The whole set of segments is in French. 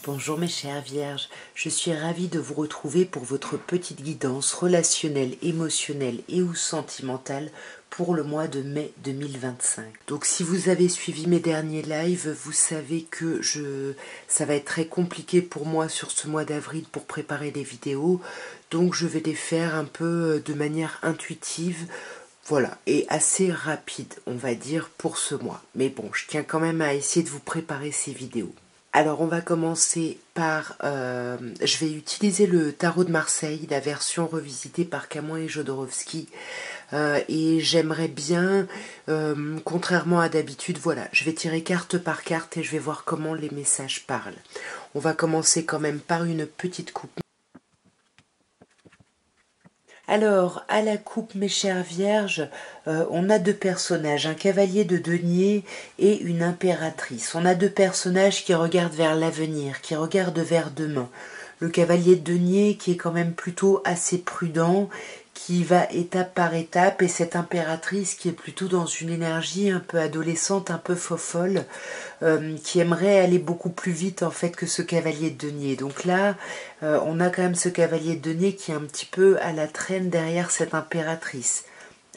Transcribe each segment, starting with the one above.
Bonjour mes chères vierges, je suis ravie de vous retrouver pour votre petite guidance relationnelle, émotionnelle et ou sentimentale pour le mois de mai 2025. Donc si vous avez suivi mes derniers lives, vous savez que ça va être très compliqué pour moi sur ce mois d'avril pour préparer les vidéos, donc je vais les faire un peu de manière intuitive. Voilà, et assez rapide, on va dire, pour ce mois. Mais bon, je tiens quand même à essayer de vous préparer ces vidéos. Alors on va commencer par, je vais utiliser le tarot de Marseille, la version revisitée par Camões et Jodorowsky, et j'aimerais bien, contrairement à d'habitude, voilà, je vais tirer carte par carte et je vais voir comment les messages parlent. On va commencer quand même par une petite coupe. Alors, à la coupe, mes chères vierges, on a deux personnages, un cavalier de denier et une impératrice. On a deux personnages qui regardent vers l'avenir, qui regardent vers demain. Le cavalier de denier qui est quand même plutôt assez prudent, qui va étape par étape, et cette impératrice qui est plutôt dans une énergie un peu adolescente, un peu fofolle, qui aimerait aller beaucoup plus vite en fait que ce cavalier de denier. Donc là, on a quand même ce cavalier de denier qui est un petit peu à la traîne derrière cette impératrice.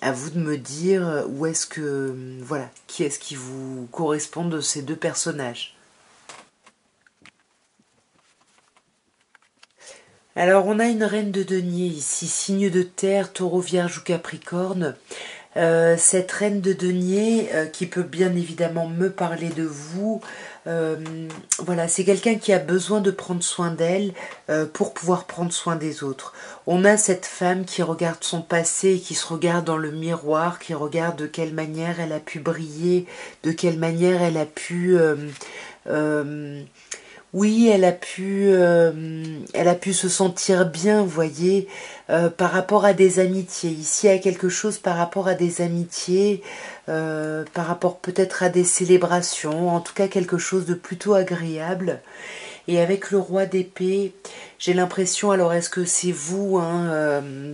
À vous de me dire où est-ce que, voilà, qui est-ce qui vous correspond de ces deux personnages. Alors on a une reine de denier ici, signe de terre, taureau, vierge ou capricorne. Cette reine de denier qui peut bien évidemment me parler de vous, voilà, c'est quelqu'un qui a besoin de prendre soin d'elle pour pouvoir prendre soin des autres. On a cette femme qui regarde son passé, qui se regarde dans le miroir, qui regarde de quelle manière elle a pu briller, de quelle manière elle a pu... oui, elle a pu se sentir bien, vous voyez, par rapport à des amitiés. Ici, il y a quelque chose par rapport à des amitiés, par rapport peut-être à des célébrations, en tout cas quelque chose de plutôt agréable. Et avec le roi d'épée, j'ai l'impression, alors est-ce que c'est vous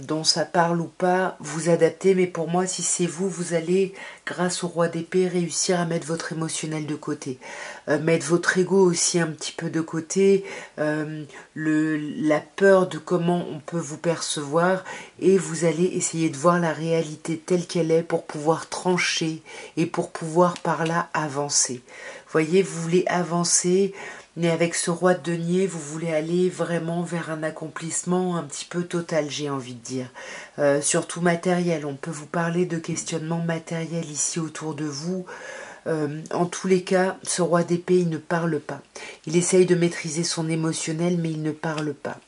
dont ça parle ou pas, vous adaptez, mais pour moi, si c'est vous, vous allez, grâce au roi d'épée, réussir à mettre votre émotionnel de côté. Mettre votre ego aussi un petit peu de côté, la peur de comment on peut vous percevoir, et vous allez essayer de voir la réalité telle qu'elle est pour pouvoir trancher et pour pouvoir par là avancer. Voyez, vous voulez avancer, mais avec ce roi de denier, vous voulez aller vraiment vers un accomplissement un petit peu total, j'ai envie de dire. Surtout matériel, on peut vous parler de questionnement matériel ici autour de vous. En tous les cas, ce roi d'épée, il ne parle pas. Il essaye de maîtriser son émotionnel, mais il ne parle pas.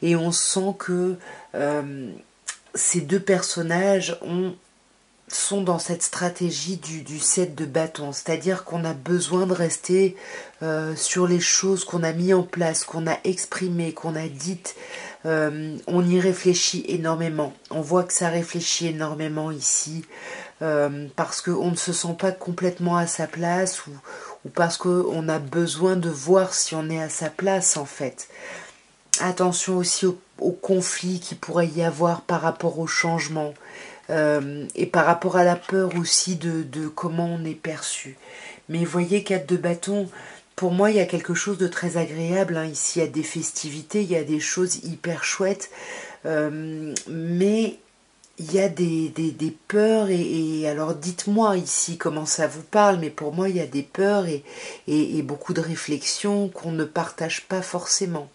Et on sent que ces deux personnages sont dans cette stratégie du 7 de bâton, c'est-à-dire qu'on a besoin de rester sur les choses qu'on a mis en place, qu'on a exprimées, qu'on a dites. On y réfléchit énormément. On voit que ça réfléchit énormément ici, parce qu'on ne se sent pas complètement à sa place, ou parce qu'on a besoin de voir si on est à sa place en fait. Attention aussi au conflit qu'il pourrait y avoir par rapport au changement. Et par rapport à la peur aussi de comment on est perçu. Mais voyez, 4 de bâton, pour moi il y a quelque chose de très agréable, hein. Ici il y a des festivités, il y a des choses hyper chouettes, mais il y a des peurs, et alors dites-moi ici comment ça vous parle, mais pour moi il y a des peurs et beaucoup de réflexions qu'on ne partage pas forcément.